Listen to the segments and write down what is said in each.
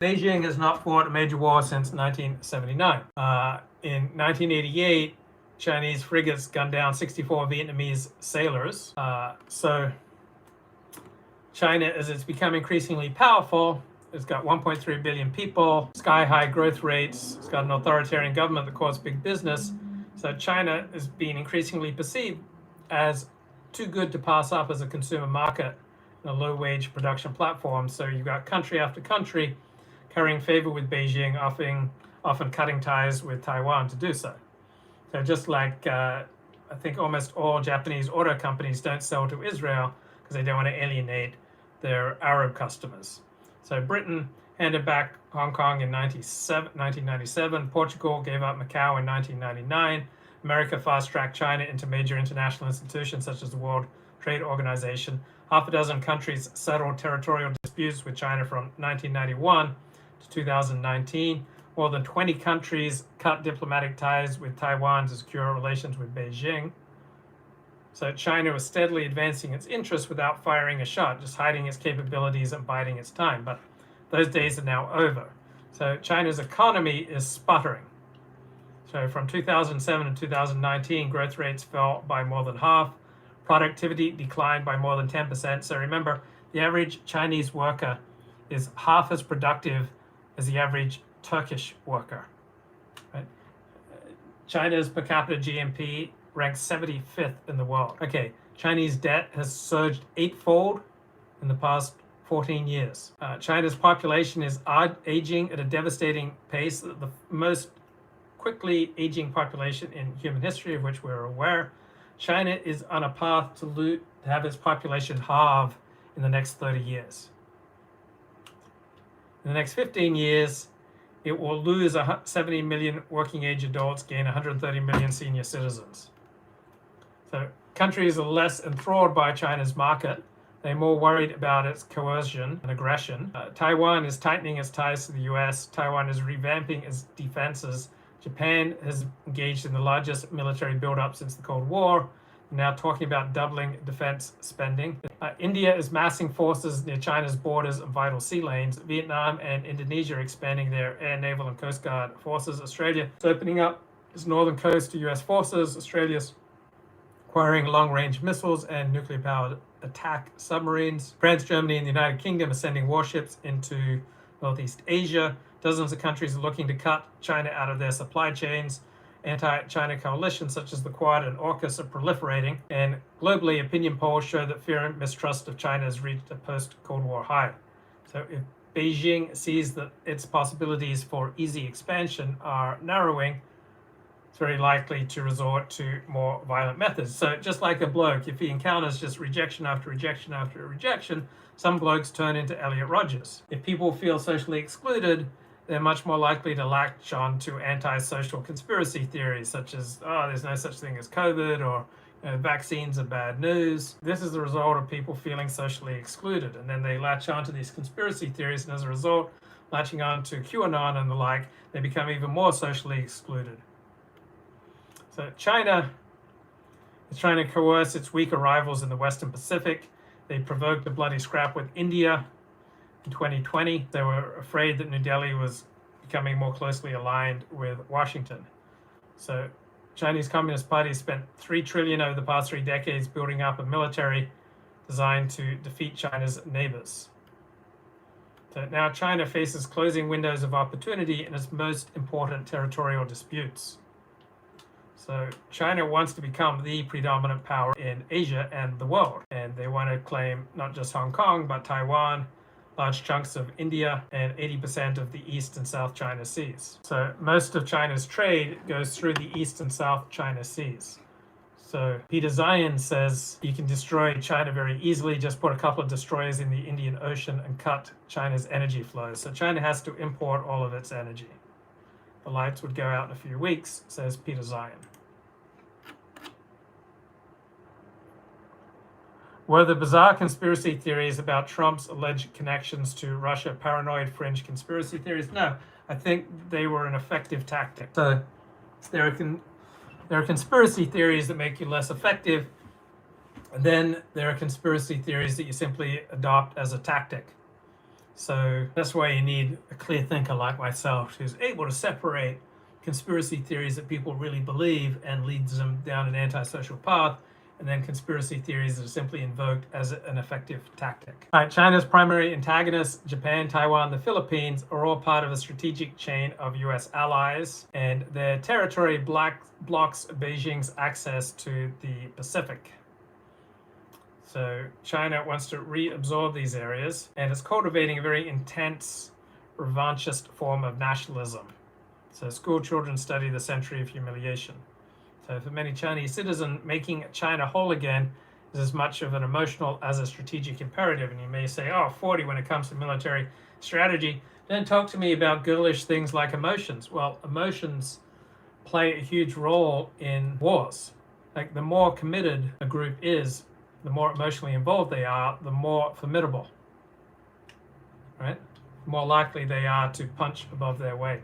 Beijing has not fought a major war since 1979. In 1988, Chinese frigates gunned down 64 Vietnamese sailors. So China, as it's become increasingly powerful, it's got 1.3 billion people, sky-high growth rates, it's got an authoritarian government that calls big business. So China is being increasingly perceived as too good to pass up as a consumer market and a low-wage production platform. So you've got country after country currying favor with Beijing, often cutting ties with Taiwan to do so. So just like I think almost all Japanese auto companies don't sell to Israel because they don't want to alienate their Arab customers. So Britain handed back Hong Kong in 1997. Portugal gave up Macau in 1999. America fast-tracked China into major international institutions such as the World Trade Organization. Half a dozen countries settled territorial disputes with China from 1991 to 2019. More than 20 countries cut diplomatic ties with Taiwan to secure relations with Beijing. So China was steadily advancing its interests without firing a shot, just hiding its capabilities and biding its time. But those days are now over. So China's economy is sputtering. So from 2007 to 2019, growth rates fell by more than half. Productivity declined by more than 10%. So remember, the average Chinese worker is half as productive as the average Turkish worker. Right? China's per capita GNP ranks 75th in the world. Okay, Chinese debt has surged eightfold in the past 14 years. China's population is aging at a devastating pace, the most quickly aging population in human history, of which we're aware. China is on a path to have its population halve in the next 30 years. In the next 15 years, it will lose 70 million working age adults, gain 130 million senior citizens. So countries are less enthralled by China's market. They're more worried about its coercion and aggression. Taiwan is tightening its ties to the US. Taiwan is revamping its defenses. Japan has engaged in the largest military buildup since the Cold War, now talking about doubling defense spending. India is massing forces near China's borders and vital sea lanes. Vietnam and Indonesia are expanding their air, naval, and coast guard forces. Australia is opening up its northern coast to US forces. Australia's acquiring long-range missiles and nuclear-powered attack submarines. France, Germany, and the United Kingdom are sending warships into Northeast Asia. Dozens of countries are looking to cut China out of their supply chains. Anti-China coalitions such as the Quad and AUKUS are proliferating, and globally, opinion polls show that fear and mistrust of China has reached a post-Cold War high. So if Beijing sees that its possibilities for easy expansion are narrowing, it's very likely to resort to more violent methods. So just like a bloke, if he encounters just rejection after rejection after rejection, some blokes turn into Elliot Rodgers. If people feel socially excluded, they're much more likely to latch on to anti-social conspiracy theories such as, oh, there's no such thing as COVID, or vaccines are bad news. This is the result of people feeling socially excluded, and then they latch on to these conspiracy theories, and as a result, latching on to QAnon and the like, they become even more socially excluded. So China is trying to coerce its weaker rivals in the Western Pacific. They provoked a bloody scrap with India in 2020. They were afraid that New Delhi was becoming more closely aligned with Washington. So Chinese Communist Party spent $3 trillion over the past 3 decades building up a military designed to defeat China's neighbors. So now China faces closing windows of opportunity in its most important territorial disputes. So China wants to become the predominant power in Asia and the world, and they want to claim not just Hong Kong, but Taiwan, large chunks of India, and 80% of the East and South China Seas. So most of China's trade goes through the East and South China Seas. So Peter Zion says you can destroy China very easily, just put a couple of destroyers in the Indian Ocean and cut China's energy flows. So China has to import all of its energy. The lights would go out in a few weeks, says Peter Zion. Were the bizarre conspiracy theories about Trump's alleged connections to Russia paranoid fringe conspiracy theories? No, I think they were an effective tactic. So there are conspiracy theories that make you less effective, and then there are conspiracy theories that you simply adopt as a tactic. So that's why you need a clear thinker like myself who's able to separate conspiracy theories that people really believe and leads them down an antisocial path, and then conspiracy theories that are simply invoked as an effective tactic. All right, China's primary antagonists, Japan, Taiwan, the Philippines, are all part of a strategic chain of US allies, and their territory blocks Beijing's access to the Pacific. So China wants to reabsorb these areas, and it's cultivating a very intense revanchist form of nationalism. So school children study the century of humiliation. So for many Chinese citizens, making China whole again is as much of an emotional as a strategic imperative. And you may say, oh, 40 when it comes to military strategy. Then talk to me about girlish things like emotions. Well, emotions play a huge role in wars. Like the more committed a group is, the more emotionally involved they are, the more formidable, right? The more likely they are to punch above their weight.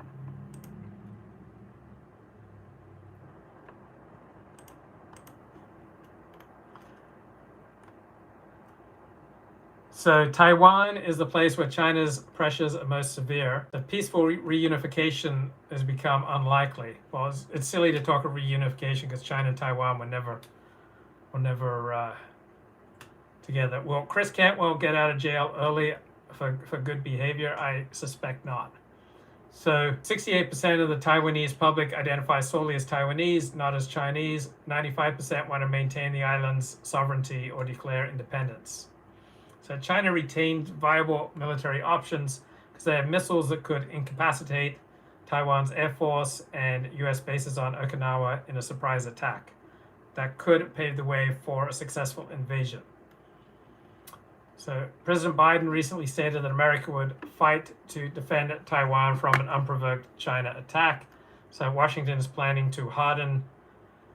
So Taiwan is the place where China's pressures are most severe. The peaceful reunification has become unlikely. Well, it's silly to talk of reunification because China and Taiwan were never together. Will Chris Cantwell get out of jail early for good behavior? I suspect not. So 68% of the Taiwanese public identify solely as Taiwanese, not as Chinese. 95% want to maintain the island's sovereignty or declare independence. So China retained viable military options because they have missiles that could incapacitate Taiwan's air force and US bases on Okinawa in a surprise attack. That could pave the way for a successful invasion. So President Biden recently stated that America would fight to defend Taiwan from an unprovoked China attack. So Washington is planning to harden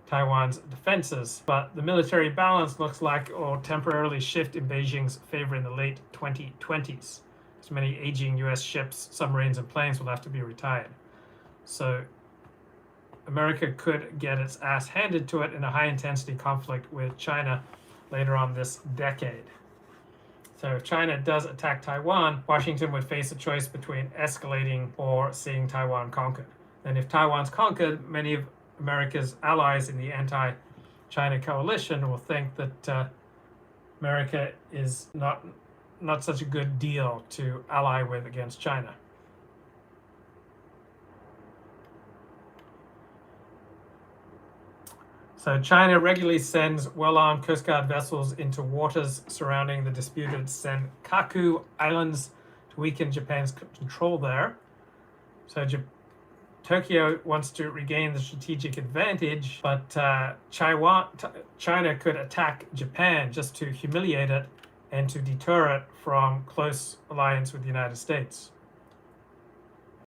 Taiwan's defenses, but the military balance looks like it will temporarily shift in Beijing's favor in the late 2020s. As many aging US ships, submarines, and planes will have to be retired. So America could get its ass handed to it in a high-intensity conflict with China later on this decade. So if China does attack Taiwan, Washington would face a choice between escalating or seeing Taiwan conquered. And if Taiwan's conquered, many of America's allies in the anti-China coalition will think that America is not such a good deal to ally with against China. So China regularly sends well-armed Coast Guard vessels into waters surrounding the disputed Senkaku Islands to weaken Japan's control there. So Tokyo wants to regain the strategic advantage, but China could attack Japan just to humiliate it and to deter it from close alliance with the United States.